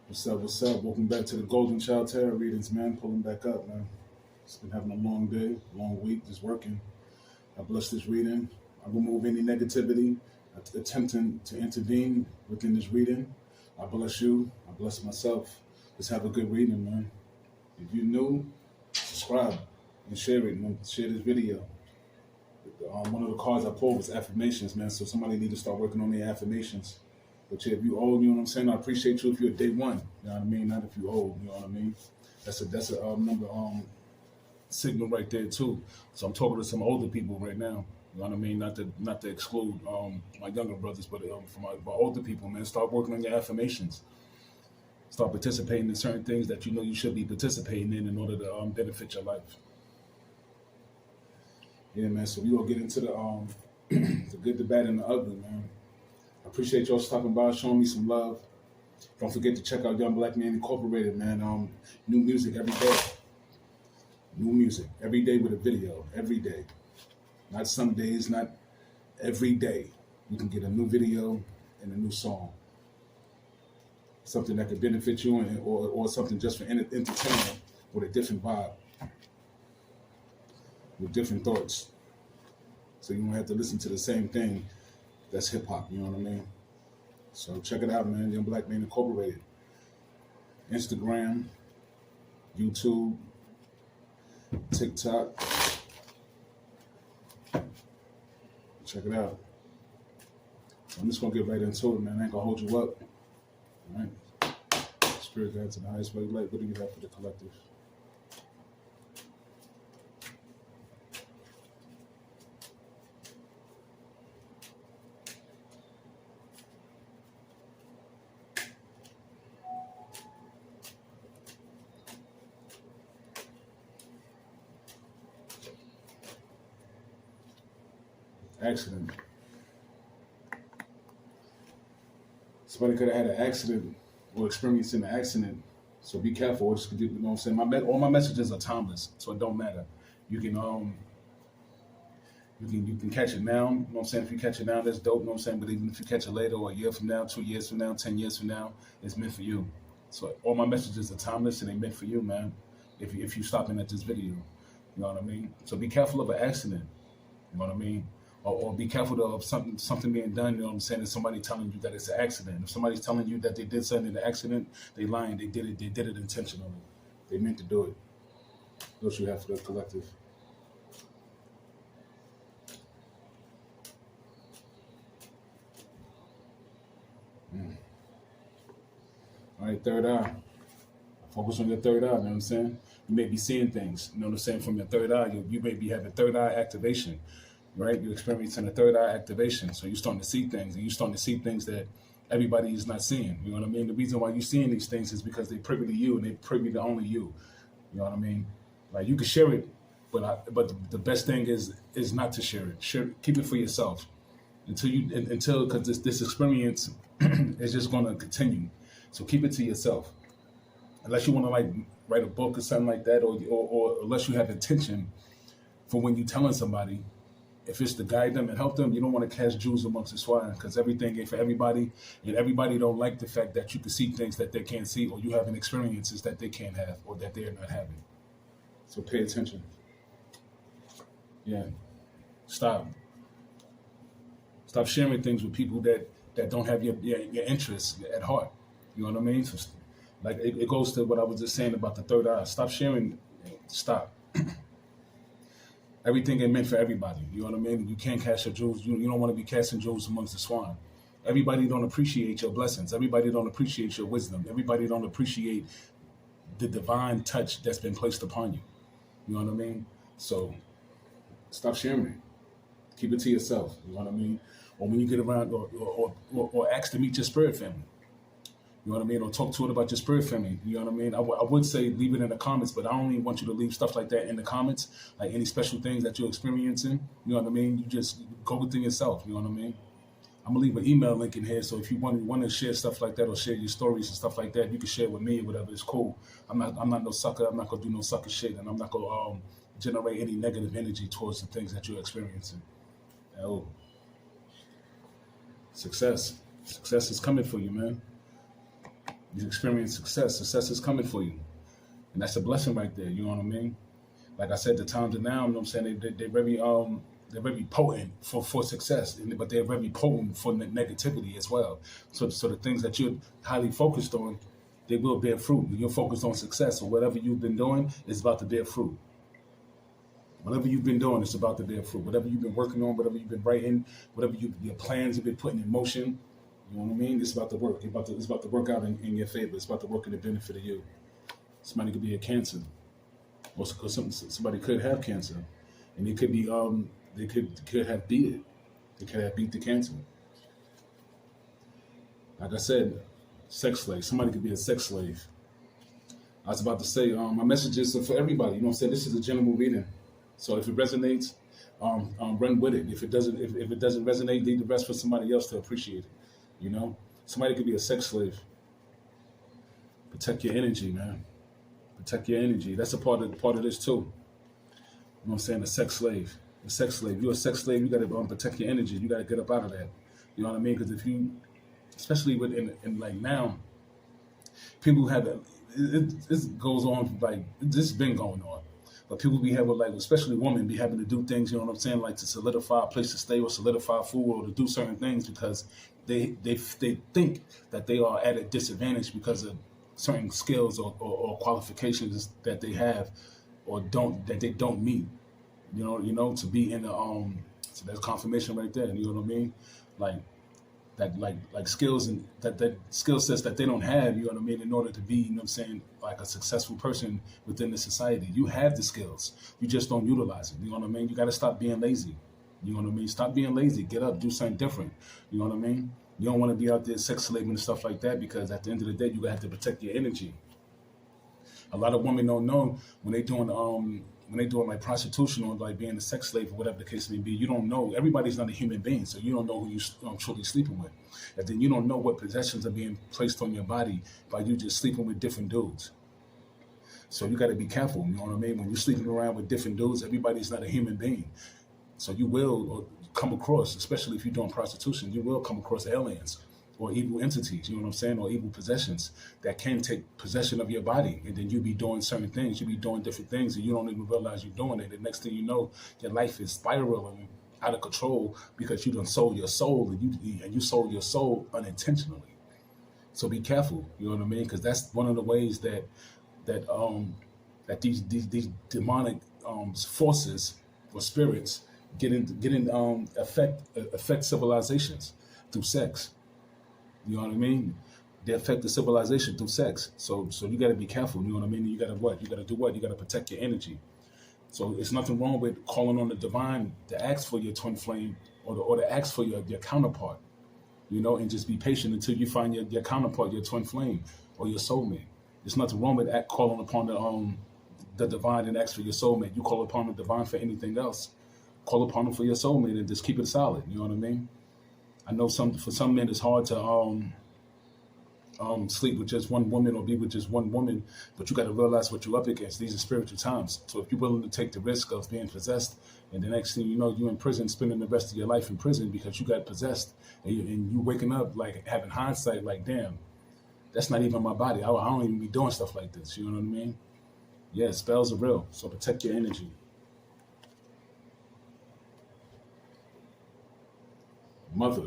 What's up? What's up? Welcome back to the Golden Child Tarot readings, man. Pulling back up, man. It's been having a long day, long week, just working. I bless this reading. I remove any negativity, attempting to intervene within this reading. I bless you. I bless myself. Let's have a good reading, man. If you're new, subscribe and share it, man. Share this video. One of the cards I pulled was affirmations, man. So somebody need to start working on their affirmations. But yeah, if you old, you know what I'm saying? I appreciate you if you're day one. You know what I mean? Not if you old, you know what I mean? That's a number signal right there too. So I'm talking to some older people right now. You know what I mean? Not to exclude my younger brothers, but for my older people, man, start working on your affirmations. Start participating in certain things that you know you should be participating in order to benefit your life. Yeah, man. So we gonna get into the the good, the bad, and the ugly, man. I appreciate y'all stopping by, showing me some love. Don't forget to check out Young Black Man Incorporated, man. New music every day. New music every day with a video, every day. Not some days, not every day. You can get a new video and a new song. Something that could benefit you or something just for entertainment with a different vibe, with different thoughts. So you don't have to listen to the same thing that's hip hop, you know what I mean? So check it out, man. Young Black Man Incorporated. Instagram, YouTube, TikTok. Check it out. So I'm just gonna get right into it, man. I ain't gonna hold you up. All right. Spirit guide to the highest way of light. What do you have for the collective? Accident. Somebody could have had an accident or experienced an accident, so be careful. You know what I'm saying? All my messages are timeless, so it don't matter. You can catch it now. You know what I'm saying? If you catch it now, that's dope. You know what I'm saying? But even if you catch it later, or a year from now, 2 years from now, 10 years from now, it's meant for you. So all my messages are timeless and they meant for you, man. If you stopping at this video, you know what I mean? So be careful of an accident. You know what I mean? Or be careful of something being done, you know what I'm saying? If somebody telling you that it's an accident. If somebody's telling you that they did something in the accident, they lying. They did it intentionally. They meant to do it. Those you have for the collective. All right, third eye. Focus on your third eye, you know what I'm saying? You may be seeing things, you know what I'm saying? From your third eye, you may be having third eye activation. Right, you're experiencing a third eye activation, so you're starting to see things, and you're starting to see things that everybody is not seeing. You know what I mean? The reason why you're seeing these things is because they're privy to you, and they're privy to only you. You know what I mean? Like you can share it, but the best thing is not to share it. Keep it for yourself until because this experience is just going to continue. So keep it to yourself, unless you want to like write a book or something like that, or unless you have intention for when you're telling somebody. If it's to guide them and help them, you don't want to cast jewels amongst the swine because everything ain't for everybody, and everybody don't like the fact that you can see things that they can't see, or you having experiences that they can't have or that they're not having. So pay attention. Yeah. Stop sharing things with people that don't have your interests at heart. You know what I mean? So, like it goes to what I was just saying about the third eye. Stop sharing. Stop. Everything ain't meant for everybody. You know what I mean? You can't cast your jewels. You don't want to be casting jewels amongst the swine. Everybody don't appreciate your blessings. Everybody don't appreciate your wisdom. Everybody don't appreciate the divine touch that's been placed upon you. You know what I mean? So stop sharing it. Keep it to yourself. You know what I mean? Or when you get around or ask to meet your spirit family. You know what I mean? Or talk to it about your spirit family. You know what I mean? I would say leave it in the comments, but I only want you to leave stuff like that in the comments, like any special things that you're experiencing. You know what I mean? You just go within yourself. You know what I mean? I'm going to leave an email link in here, so if you want to share stuff like that or share your stories and stuff like that, you can share it with me or whatever. It's cool. I'm not no sucker. I'm not going to do no sucker shit, and I'm not going to generate any negative energy towards the things that you're experiencing. Oh. Success is coming for you, man. You experience success. Success is coming for you. And that's a blessing right there. You know what I mean? Like I said, the times are now, you know what I'm saying? They're very potent for success, but they're very potent for negativity as well. So the things that you're highly focused on, they will bear fruit. When you're focused on success or whatever you've been doing, is about to bear fruit. Whatever you've been doing, it's about to bear fruit. Whatever you've been working on, whatever you've been writing, your plans you've been putting in motion, you know what I mean? It's about to work. It's about to work out in your favor. It's about to work in the benefit of you. Somebody could be a cancer, or somebody could have cancer, and they could be they could have beat it. They could have beat the cancer. Like I said, sex slave. Somebody could be a sex slave. I was about to say, my messages are for everybody. You know what I'm saying? This is a general reading. So if it resonates, run with it. If it doesn't resonate, leave the rest for somebody else to appreciate it. You know? Somebody could be a sex slave. Protect your energy, man. Protect your energy. That's a part of this too. You know what I'm saying? A sex slave. A sex slave. You're a sex slave, you gotta protect your energy. You gotta get up out of that. You know what I mean? Because if you, especially in like now, people have it goes on, like this has been going on. But people be having, like, especially women, be having to do things, you know what I'm saying, like to solidify a place to stay or solidify food or to do certain things because they think that they are at a disadvantage because of certain skills or qualifications that they have or that they don't meet. You know, to be in the so that's confirmation right there. You know what I mean? Like skills and that skill sets that they don't have, you know what I mean, in order to be, you know what I'm saying, like a successful person within the society. You have the skills. You just don't utilize it. You know what I mean? You gotta stop being lazy. You know what I mean? Stop being lazy. Get up, do something different. You know what I mean? You don't want to be out there sex slaving and stuff like that because at the end of the day, you have to protect your energy. A lot of women don't know when they doing like prostitution or like being a sex slave or whatever the case may be. You don't know. Everybody's not a human being, so you don't know who you're truly sleeping with, and then you don't know what possessions are being placed on your body by you just sleeping with different dudes. So you got to be careful. You know what I mean? When you're sleeping around with different dudes, everybody's not a human being. So you will come across, especially if you're doing prostitution, you will come across aliens or evil entities, you know what I'm saying, or evil possessions that can take possession of your body. And then you be doing certain things, you be doing different things, and you don't even realize you're doing it. The next thing you know, your life is spiraling out of control because you done sold your soul, and you sold your soul unintentionally. So be careful, you know what I mean? Because that's one of the ways that these demonic forces or spirits affect civilizations through sex. You know what I mean? They affect the civilization through sex. So you got to be careful. You know what I mean? You got to what? You got to do what? You got to protect your energy. So it's nothing wrong with calling on the divine to ask for your twin flame or to ask for your counterpart. You know, and just be patient until you find your counterpart, your twin flame or your soulmate. There's nothing wrong with calling upon the divine and ask for your soulmate. You call upon the divine for anything else. Call upon them for your soulmate and just keep it solid. You know what I mean? I know for some men it's hard to sleep with just one woman or be with just one woman, but you got to realize what you're up against. These are spiritual times. So if you're willing to take the risk of being possessed, and the next thing you know, you're in prison, spending the rest of your life in prison because you got possessed, and you waking up like having hindsight, like, damn, that's not even my body. I don't even be doing stuff like this. You know what I mean? Yeah, spells are real. So protect your energy. Mother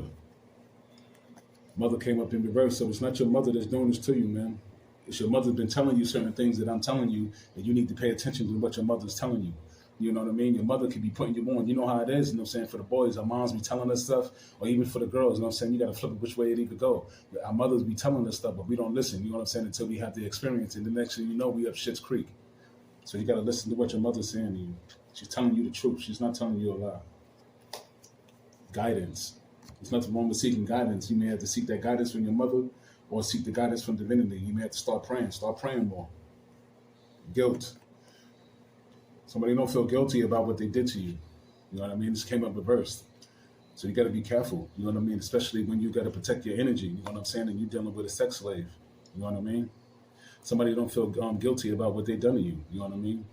came up in reverse, so it's not your mother that's doing this to you, man. It's your mother's been telling you certain things that I'm telling you, and you need to pay attention to what your mother's telling you. You know what I mean? Your mother could be putting you on. You know how it is, you know what I'm saying? For the boys, our moms be telling us stuff, or even for the girls, you know what I'm saying? You got to flip it which way it even go. Our mothers be telling us stuff, but we don't listen, you know what I'm saying, until we have the experience. And the next thing you know, we up Shit's Creek. So you got to listen to what your mother's saying to you. She's telling you the truth. She's not telling you a lie. Guidance. There's nothing wrong with seeking guidance. You may have to seek that guidance from your mother or seek the guidance from divinity. You may have to start praying more. Guilt. Somebody don't feel guilty about what they did to you. You know what I mean? This came up reversed. So you got to be careful. You know what I mean? Especially when you got to protect your energy. You know what I'm saying? And you're dealing with a sex slave. You know what I mean? Somebody don't feel guilty about what they done to you. You know what I mean?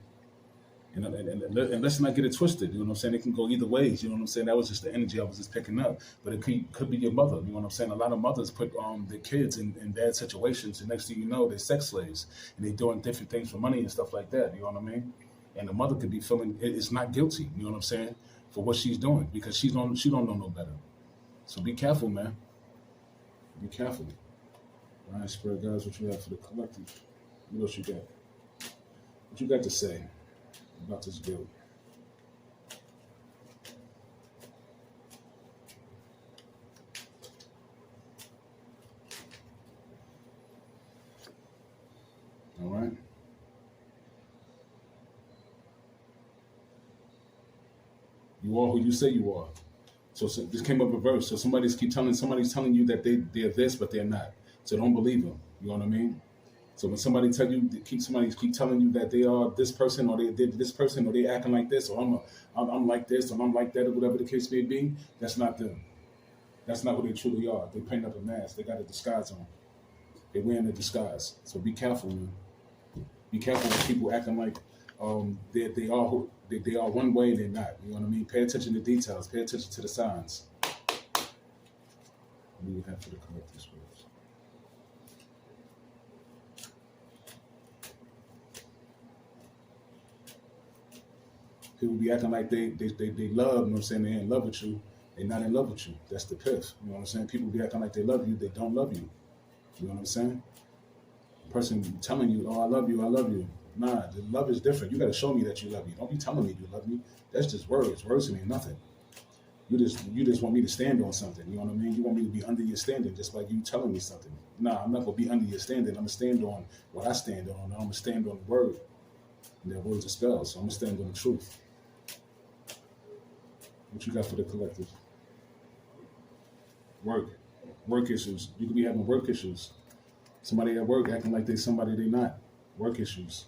And let's not get it twisted. You know what I'm saying? It can go either ways. You know what I'm saying? That was just the energy I was just picking up. But it could be your mother. You know what I'm saying? A lot of mothers put their kids in bad situations, and next thing you know, they're sex slaves and they're doing different things for money and stuff like that. You know what I mean? And the mother could be feeling it's not guilty. You know what I'm saying? For what she's doing because she don't know no better. So be careful, man. Be careful. All right, Spirit guys, what you have for the collective? What else you got? What you got to say about this guilt? All right. You are who you say you are. So this came up a verse. So somebody's telling you that they're this, but they're not. So don't believe them. You know what I mean? So when somebody keep telling you that they are this person or they did this person or they acting like this or I'm like this or I'm like that or whatever the case may be, that's not them. That's not who they truly are. They paint up a mask. They got a disguise on. They're wearing a disguise. So be careful, man. Be careful with people acting like they are one way and they're not. You know what I mean? Pay attention to details. Pay attention to the signs. We would have to correct this words. People be acting like they love, you know what I'm saying? They're in love with you. They're not in love with you. That's the pith. You know what I'm saying? People be acting like they love you. They don't love you. You know what I'm saying? The person telling you, oh, I love you, I love you. Nah, the love is different. You got to show me that you love me. Don't be telling me you love me. That's just words. Words mean nothing. You just want me to stand on something. You know what I mean? You want me to be under your standing, just like you telling me something. Nah, I'm not going to be under your standing. I'm going to stand on what I stand on. I'm going to stand on the word. And that word's a spell, so I'm going to stand on the truth. What you got for the collective? Work issues. You could be having work issues. Somebody at work acting like they're somebody they're not. Work issues.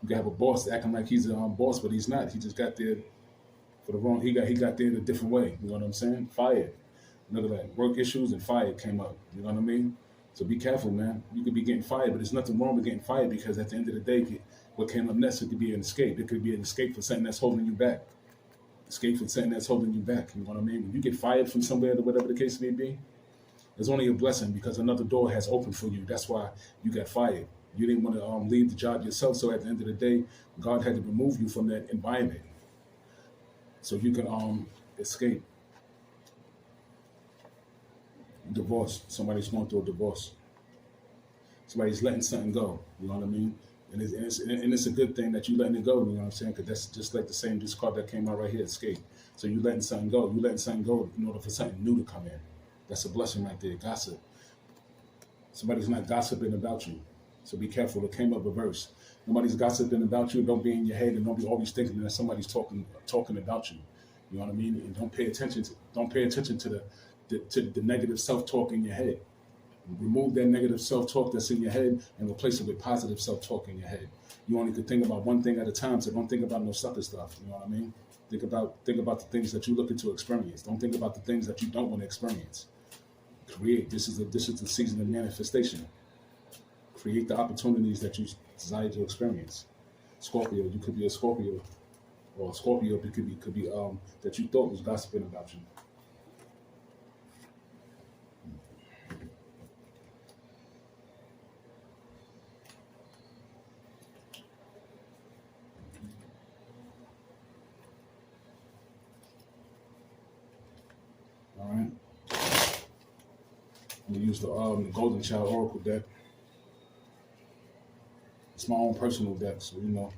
You can have a boss acting like he's a boss, but he's not. He just got there for the wrong. He got there in a different way. You know what I'm saying? Fired. Look at that. Work issues and fired came up. You know what I mean? So be careful, man. You could be getting fired, but there's nothing wrong with getting fired because at the end of the day, what came up next, it could be an escape. It could be an escape for something that's holding you back. Escape from something that's holding you back. You know what I mean? When you get fired from somewhere, whatever the case may be, it's only a blessing because another door has opened for you. That's why you got fired. You didn't want to leave the job yourself. So at the end of the day, God had to remove you from that environment so you can escape. Divorce. Somebody's going through a divorce. Somebody's letting something go. You know what I mean? And it's a good thing that you letting it go. You know what I'm saying? Because that's just like this card that came out right here, escape. So you letting something go. You letting something go in order for something new to come in. That's a blessing right there. Gossip. Somebody's not gossiping about you. So be careful. It came up a verse. Nobody's gossiping about you. Don't be in your head and don't be always thinking that somebody's talking about you. You know what I mean? And don't pay attention to the negative self-talk in your head. Remove that negative self-talk that's in your head and replace it with positive self-talk in your head. You only could think about one thing at a time, so don't think about no sucker stuff. You know what I mean? Think about the things that you're looking to experience. Don't think about the things that you don't want to experience. Create. This is the season of manifestation. Create the opportunities that you desire to experience. Scorpio, you could be a Scorpio, or a Scorpio could be that you thought was gossiping about you. All right. I'm gonna use the Golden Child Oracle deck. It's my own personal deck, so you know,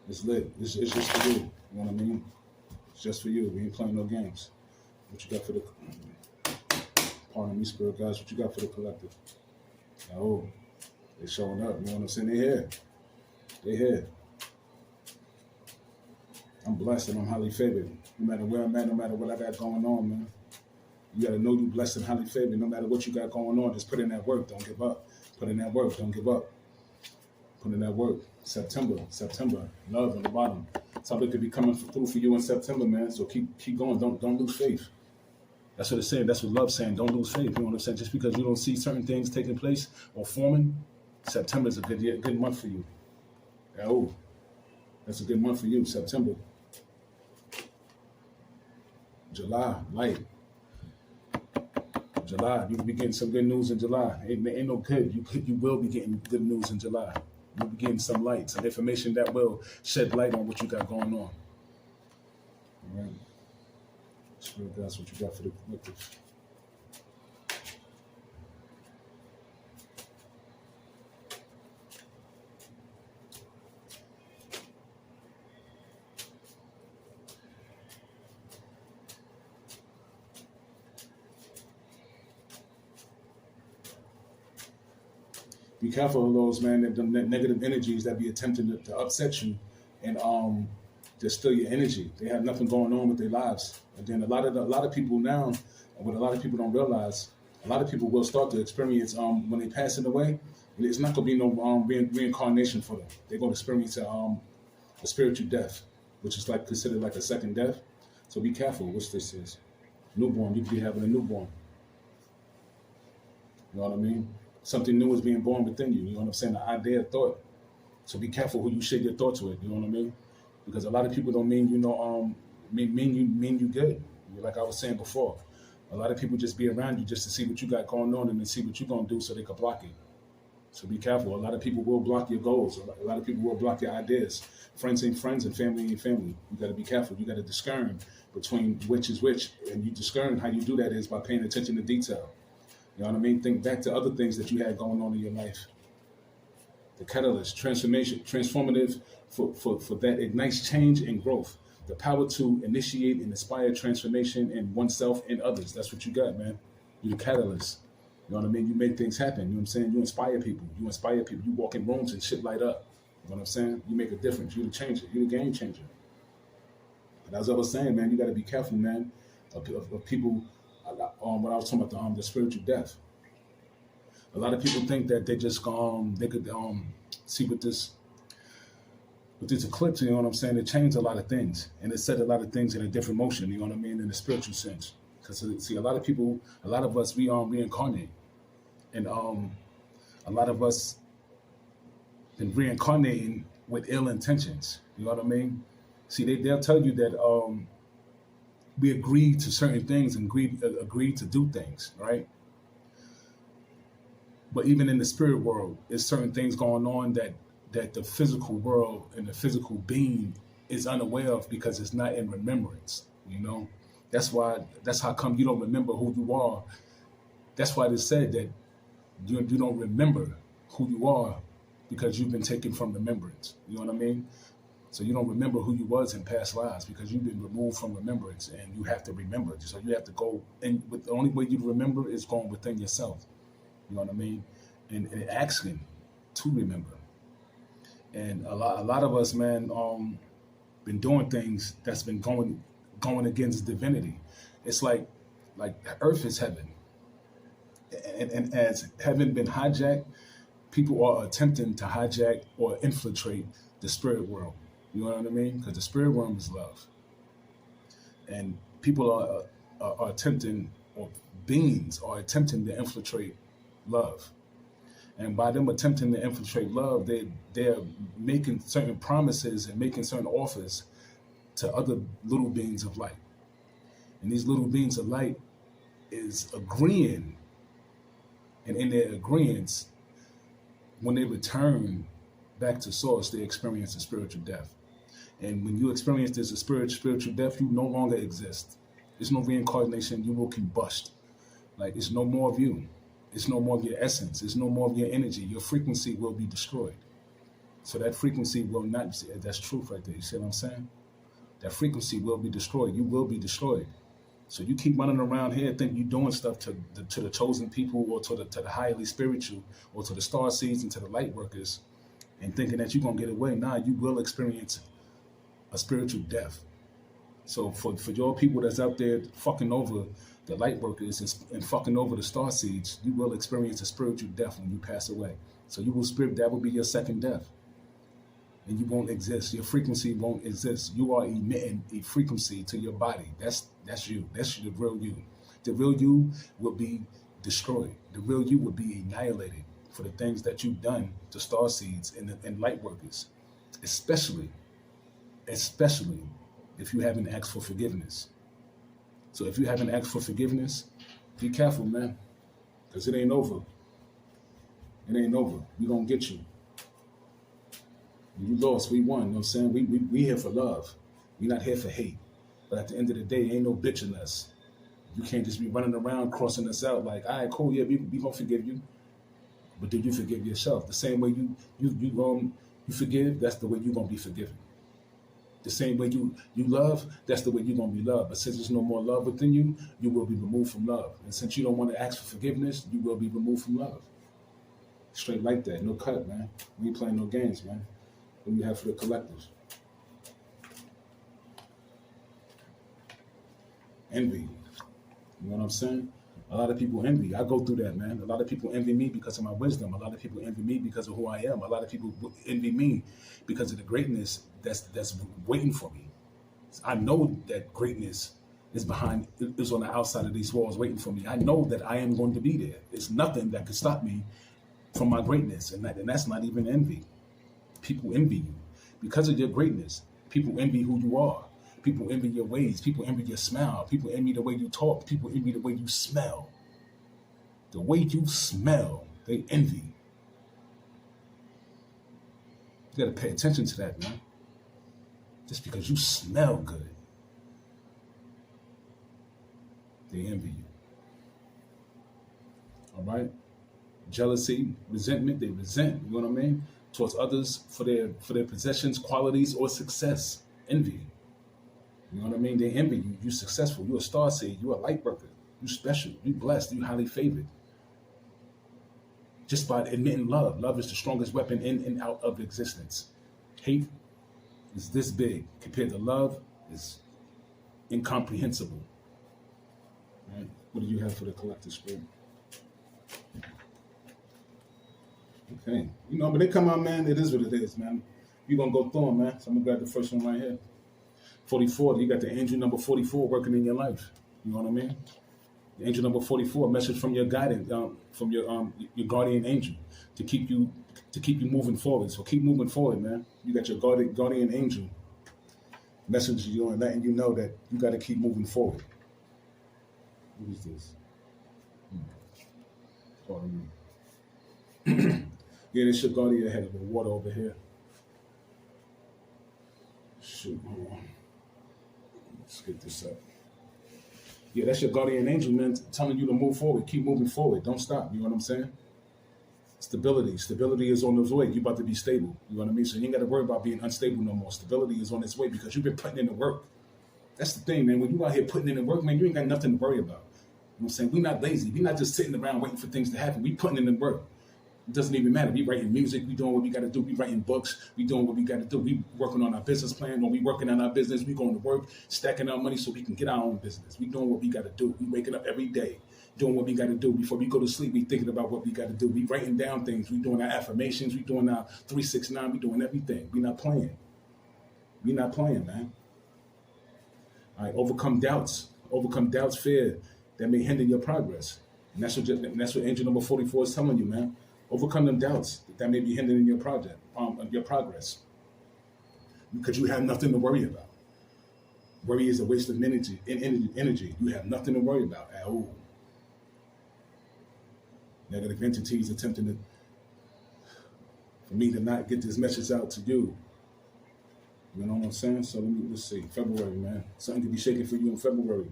it's lit. It's just for you. You know what I mean? It's just for you. We ain't playing no games. What you got for the? Pardon me, spirit guys. What you got for the collective? Oh, they showing up. You know what I'm saying? They here. They here. I'm blessed and I'm highly favored. No matter where I'm at, no matter what I got going on, man. You gotta know you blessed and highly favored. No matter what you got going on, just put in that work. Don't give up. Put in that work. Don't give up. Put in that work. September, love on the bottom. Something could be coming through for you in September, man. So keep going. Don't lose faith. That's what it's saying. That's what love's saying. Don't lose faith. You know what I'm saying? Just because you don't see certain things taking place or forming, September is a good month for you. Oh, That's a good month for you. September, July, light. July, you will be getting some good news in July. Ain't no good. You will be getting good news in July. You'll be getting some light, some information that will shed light on what you got going on. All right. Spirit, that's what you got for the collective. Be careful of those, man, that the negative energies that be attempting to upset you and just steal your energy. They have nothing going on with their lives. And then a lot of people now, what a lot of people don't realize, a lot of people will start to experience when they passing away. It's not going to be no reincarnation for them. They're going to experience a spiritual death, which is like considered like a second death. So be careful. What this is? Newborn. You could be having a newborn. You know what I mean? Something new is being born within you. You know what I'm saying? The idea, of thought. So be careful who you share your thoughts with. You know what I mean? Because a lot of people don't mean mean you good. Like I was saying before, a lot of people just be around you just to see what you got going on and to see what you're gonna do so they can block it. So be careful. A lot of people will block your goals. A lot of people will block your ideas. Friends ain't friends and family ain't family. You got to be careful. You got to discern between which is which, and you discern how you do that is by paying attention to detail. You know what I mean? Think back to other things that you had going on in your life. The catalyst, transformative for that ignites change and growth. The power to initiate and inspire transformation in oneself and others. That's what you got, man. You're the catalyst. You know what I mean? You make things happen. You know what I'm saying? You inspire people. You walk in rooms and shit light up. You know what I'm saying? You make a difference. You're the changer. You're the game changer. And as I was saying, man, you got to be careful, man, of people. When I was talking about the spiritual death, a lot of people think that they just they could see with this eclipse. You know what I'm saying? It changed a lot of things, and it set a lot of things in a different motion. You know what I mean? In a spiritual sense, because see, a lot of us we reincarnate, and a lot of us been reincarnating with ill intentions. You know what I mean? See, they'll tell you that we agreed to certain things and agreed to do things, right? But even in the spirit world, there's certain things going on that the physical world and the physical being is unaware of because it's not in remembrance. You know, that's how come you don't remember who you are. That's why they said that you don't remember who you are because you've been taken from remembrance. You know what I mean? So you don't remember who you was in past lives because you've been removed from remembrance, and you have to remember. So you have to go, and the only way you remember is going within yourself. You know what I mean? And asking to remember. And a lot of us, man, been doing things that's been going against divinity. It's like earth is heaven, and as heaven been hijacked, people are attempting to hijack or infiltrate the spirit world. You know what I mean? Because the spirit realm is love, and people are attempting, or beings are attempting to infiltrate love. And by them attempting to infiltrate love, they're making certain promises and making certain offers to other little beings of light. And these little beings of light is agreeing, and in their agreements, when they return back to source, they experience a spiritual death. And when you experience this a spiritual death, you no longer exist. There's no reincarnation. You will combust. Like, it's no more of you. It's no more of your essence. It's no more of your energy. Your frequency will be destroyed. So that frequency will not, that's truth right there. You see what I'm saying? That frequency will be destroyed. You will be destroyed. So you keep running around here thinking you're doing stuff to the chosen people, or to the highly spiritual, or to the star seeds and to the light workers, and thinking that you're going to get away. Nah, you will experience a spiritual death. So for your people that's out there fucking over the light workers and fucking over the star seeds, you will experience a spiritual death when you pass away. So you will that will be your second death. And you won't exist. Your frequency won't exist. You are emitting a frequency to your body. That's you. That's the real you. The real you will be destroyed. The real you will be annihilated for the things that you've done to star seeds and light workers, especially especially if you haven't asked for forgiveness. So if you haven't asked for forgiveness, be careful, man, because it ain't over. It ain't over. We gonna get you. You lost, we won. You know what I'm saying? We here for love. We not here for hate. But at the end of the day, ain't no bitch in us. You can't just be running around crossing us out like, all right, cool, yeah, we gonna forgive you. But do you forgive yourself? The same way you forgive, that's the way you gonna be forgiven. The same way you love, that's the way you're gonna be loved. But since there's no more love within you, you will be removed from love. And since you don't want to ask for forgiveness, you will be removed from love. Straight like that, no cut, man. We ain't playing no games, man. What do you have for the collective? Envy. You know what I'm saying? A lot of people envy. I go through that, man. A lot of people envy me because of my wisdom. A lot of people envy me because of who I am. A lot of people envy me because of the greatness that's waiting for me. I know that greatness is on the outside of these walls waiting for me. I know that I am going to be there. There's nothing that can stop me from my greatness, and that's not even envy. People envy you because of your greatness. People envy who you are. People envy your ways. People envy your smile. People envy the way you talk. People envy the way you smell. The way you smell, they envy. You got to pay attention to that, man. Just because you smell good, they envy you. All right? Jealousy, resentment, they resent, you know what I mean? Towards others for their possessions, qualities, or success. Envy. You know what I mean? They envy you. You're successful. You're a star seed. You're a light worker. You're special. You're blessed. You're highly favored. Just by admitting love. Love is the strongest weapon in and out of existence. Hate is this big. Compared to love, is incomprehensible. Right? What do you have for the collective spirit? Okay. You know, but they come out, man. It is what it is, man. You're going to go through them, man. So I'm going to grab the first one right here. 44, you got the angel number 44 working in your life. You know what I mean? The angel number 44, a message from your guidance, from your guardian angel to keep you moving forward. So keep moving forward, man. You got your guardian angel messaging you and letting you know that you got to keep moving forward. What is this? Pardon me. Yeah, this your guardian ahead of the water over here. Shoot, hold on. Let's get this up. Yeah, that's your guardian angel, man, telling you to move forward. Keep moving forward. Don't stop. You know what I'm saying? Stability. Stability is on its way. You're about to be stable. You know what I mean? So you ain't got to worry about being unstable no more. Stability is on its way because you've been putting in the work. That's the thing, man. When you out here putting in the work, man, you ain't got nothing to worry about. You know what I'm saying? We're not lazy. We're not just sitting around waiting for things to happen. We putting in the work. It doesn't even matter. We writing music. We doing what we got to do. We writing books. We doing what we got to do. We working on our business plan. When we working on our business, we going to work, stacking our money so we can get our own business. We doing what we got to do. We waking up every day, doing what we got to do. Before we go to sleep, we thinking about what we got to do. We writing down things. We doing our affirmations. We doing our 369. We doing everything. We not playing. We not playing, man. All right, overcome doubts. Overcome doubts, fear that may hinder your progress. And that's what angel number 44 is telling you, man. Overcome them doubts that may be hindering your your progress. Because you have nothing to worry about. Worry is a waste of energy. You have nothing to worry about at all. Negative entities attempting for me to not get this message out to you. You know what I'm saying? So let's see. February, man. Something could be shaking for you in February.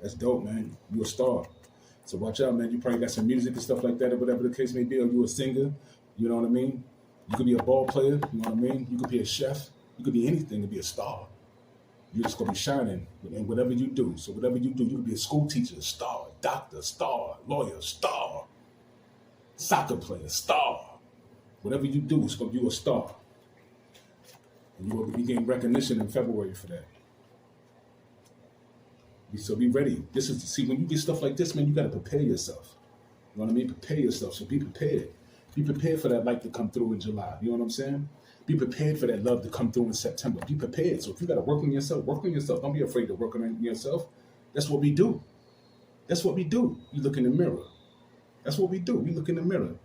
That's dope, man. You're a star. So watch out, man. You probably got some music and stuff like that, or whatever the case may be. Or you a singer, you know what I mean? You could be a ball player, you know what I mean? You could be a chef. You could be anything to be a star. You're just gonna be shining in whatever you do. So whatever you do, you could be a school teacher, star, doctor, star, lawyer, star, soccer player, star. Whatever you do, it's gonna be a star. And you will be getting recognition in February for that. So be ready. When you get stuff like this, man, you got to prepare yourself. You know what I mean? Prepare yourself. So be prepared. Be prepared for that light to come through in July. You know what I'm saying? Be prepared for that love to come through in September. Be prepared. So if you got to work on yourself, work on yourself. Don't be afraid to work on yourself. That's what we do. That's what we do. You look in the mirror. That's what we do. We look in the mirror.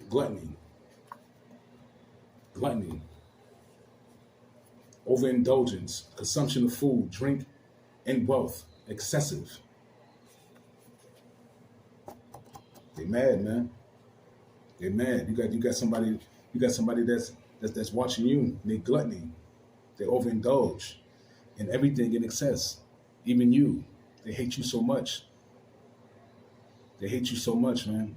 Gluttony. overindulgence, consumption of food, drink, and wealth, excessive. They mad, man. They mad. You got somebody that's watching you. They gluttony. They overindulge in everything in excess. Even you. They hate you so much. They hate you so much, man.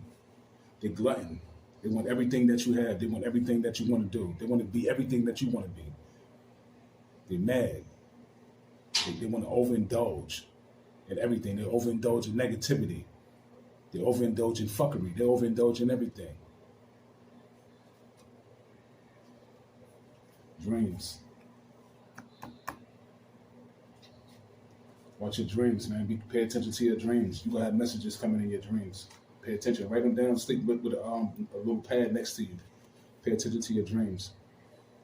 They glutton. They want everything that you have. They want everything that you want to do. They want to be everything that you want to be. They're mad. They want to overindulge in everything. They overindulge in negativity. They overindulge in fuckery. They overindulge in everything. Dreams. Watch your dreams, man. Pay attention to your dreams. You're going to have messages coming in your dreams. Pay attention. Write them down. Sleep with a little pad next to you. Pay attention to your dreams.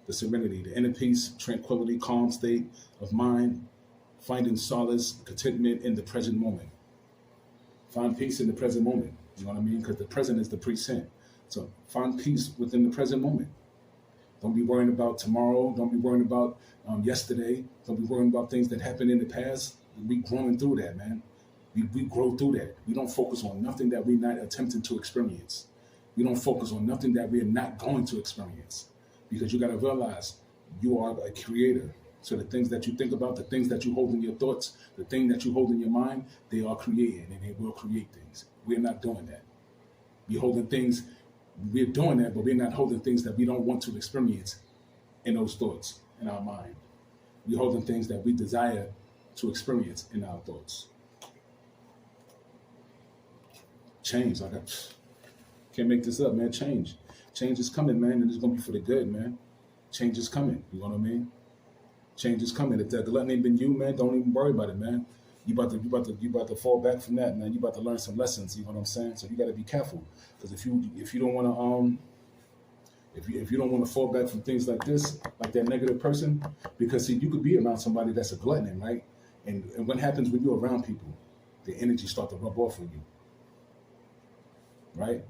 The serenity, the inner peace, tranquility, calm state of mind, finding solace, contentment in the present moment. Find peace in the present moment. You know what I mean? Because the present is the present. So find peace within the present moment. Don't be worrying about tomorrow. Don't be worrying about yesterday. Don't be worrying about things that happened in the past. We growing through that, man. We grow through that. We don't focus on nothing that we're not attempting to experience. We don't focus on nothing that we're not going to experience. Because you got to realize you are a creator. So the things that you think about, the things that you hold in your thoughts, the thing that you hold in your mind, they are created and they will create things. We're not doing that. We're holding things, we're doing that, but we're not holding things that we don't want to experience in those thoughts, in our mind. We're holding things that we desire to experience in our thoughts. Change. Can't make this up, man. Change is coming, man, and it's going to be for the good, man. Change is coming. You know what I mean? Change is coming. If that gluttony been you, man, don't even worry about it, man. You about to fall back from that, man. You about to learn some lessons. You know what I'm saying? So you got to be careful, because if you don't want to if you don't want to fall back from things like this, like that negative person, because see, you could be around somebody that's a glutton, right? And what happens when you're around people? The energy start to rub off on you, right?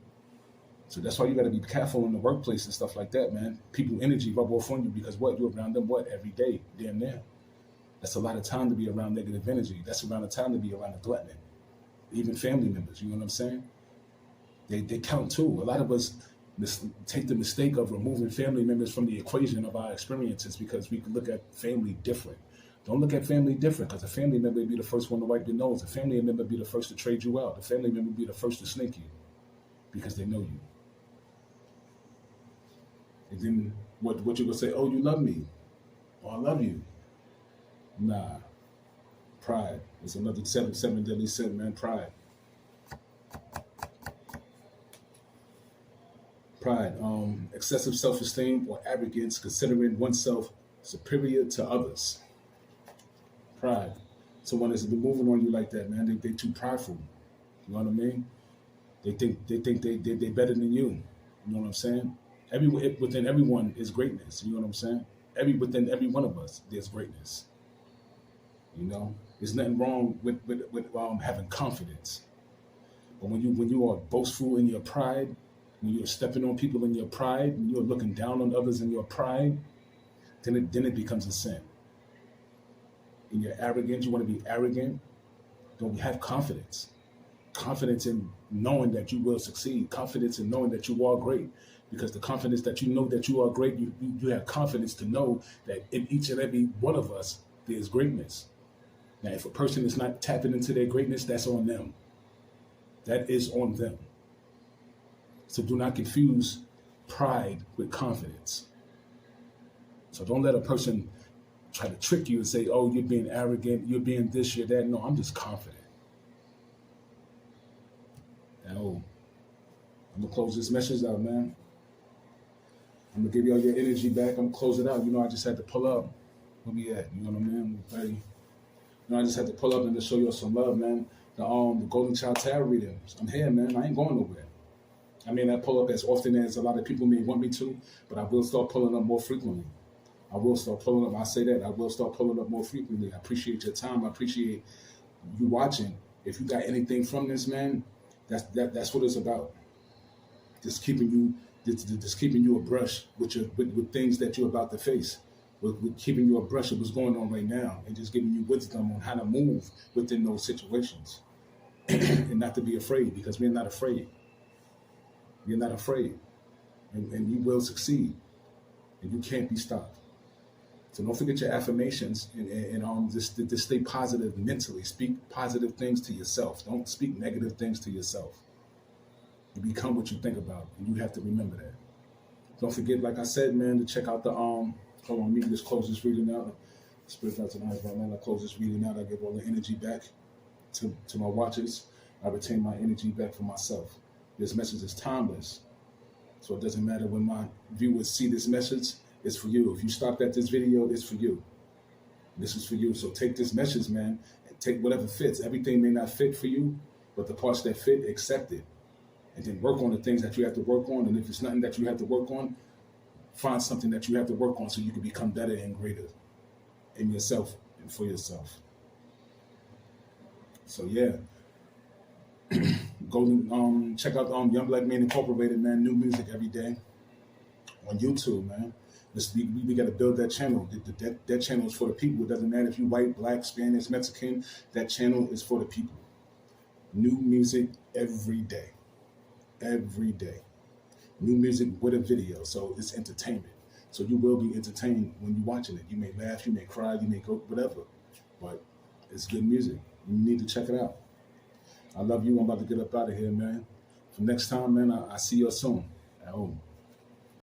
So that's why you got to be careful in the workplace and stuff like that, man. People energy rub off on you because what? You're around them every day, damn near. That's a lot of time to be around negative energy. That's around the time to be around a glutton. Even family members, you know what I'm saying? They count too. A lot of us take the mistake of removing family members from the equation of our experiences because we can look at family different. Don't look at family different, because a family member will be the first one to wipe your nose. A family member will be the first to trade you out. A family member will be the first to snake you because they know you. And then what you gonna say? Oh, you love me. Oh, I love you. Nah. Pride. It's another seven deadly sin, man. Pride. Pride. Excessive self-esteem or arrogance, considering oneself superior to others. Pride. Someone that's been moving on you like that, man. They too prideful. You know what I mean? They think they better than you. You know what I'm saying? Within everyone is greatness. You know what I'm saying? Within every one of us, there's greatness. You know, there's nothing wrong with having confidence. But when you are boastful in your pride, when you're stepping on people in your pride, when you're looking down on others in your pride, then it becomes a sin. And you're arrogant. You want to be arrogant. Don't have confidence. Confidence in knowing that you will succeed. Confidence in knowing that you are great. Because the confidence that you know that you are great, you have confidence to know that in each and every one of us, there's greatness. Now, if a person is not tapping into their greatness, that's on them. That is on them. So do not confuse pride with confidence. So don't let a person try to trick you and say, oh, you're being arrogant, you're being this, you're that. No, I'm just confident. Now, I'm going to close this message out, man. I'm going to give y'all your energy back. I'm going to close it out. You know, I just had to pull up. Where we at? You know what I mean? Ready? You know, I just had to pull up and just show y'all some love, man. The Golden Child Tarot reading. I'm here, man. I ain't going nowhere. I may not pull up as often as a lot of people may want me to, but I will start pulling up more frequently. I will start pulling up. I say that. I will start pulling up more frequently. I appreciate your time. I appreciate you watching. If you got anything from this, man, that's what it's about. Just keeping you abreast with things that you're about to face. with keeping you abreast of what's going on right now and just giving you wisdom on how to move within those situations and not to be afraid, because we're not afraid. You're not afraid, and you will succeed, and you can't be stopped. So don't forget your affirmations, and just stay positive mentally. Speak positive things to yourself. Don't speak negative things to yourself. You become what you think about, and you have to remember that. Don't forget, like I said, man, to check out the hold on, let me just close this reading out. Spirit out tonight, right now. I close this reading out. I give all the energy back to my watchers. I retain my energy back for myself. This message is timeless, so it doesn't matter when my viewers see this message. It's for you. If you stopped at this video, it's for you. This is for you. So take this message, man, and take whatever fits. Everything may not fit for you, but the parts that fit, accept it. And then work on the things that you have to work on. And if it's nothing that you have to work on, find something that you have to work on so you can become better and greater in yourself and for yourself. So yeah. Go check out Young Black Man Incorporated, man. New music every day on YouTube, man. We got to build that channel. That channel is for the people. It doesn't matter if you white, black, Spanish, Mexican. That channel is for the people. New music every day. Every day. New music with a video. So it's entertainment. So you will be entertained when you're watching it. You may laugh, you may cry, you may go whatever. But it's good music. You need to check it out. I love you. I'm about to get up out of here, man. For next time, man, I see you soon. At home.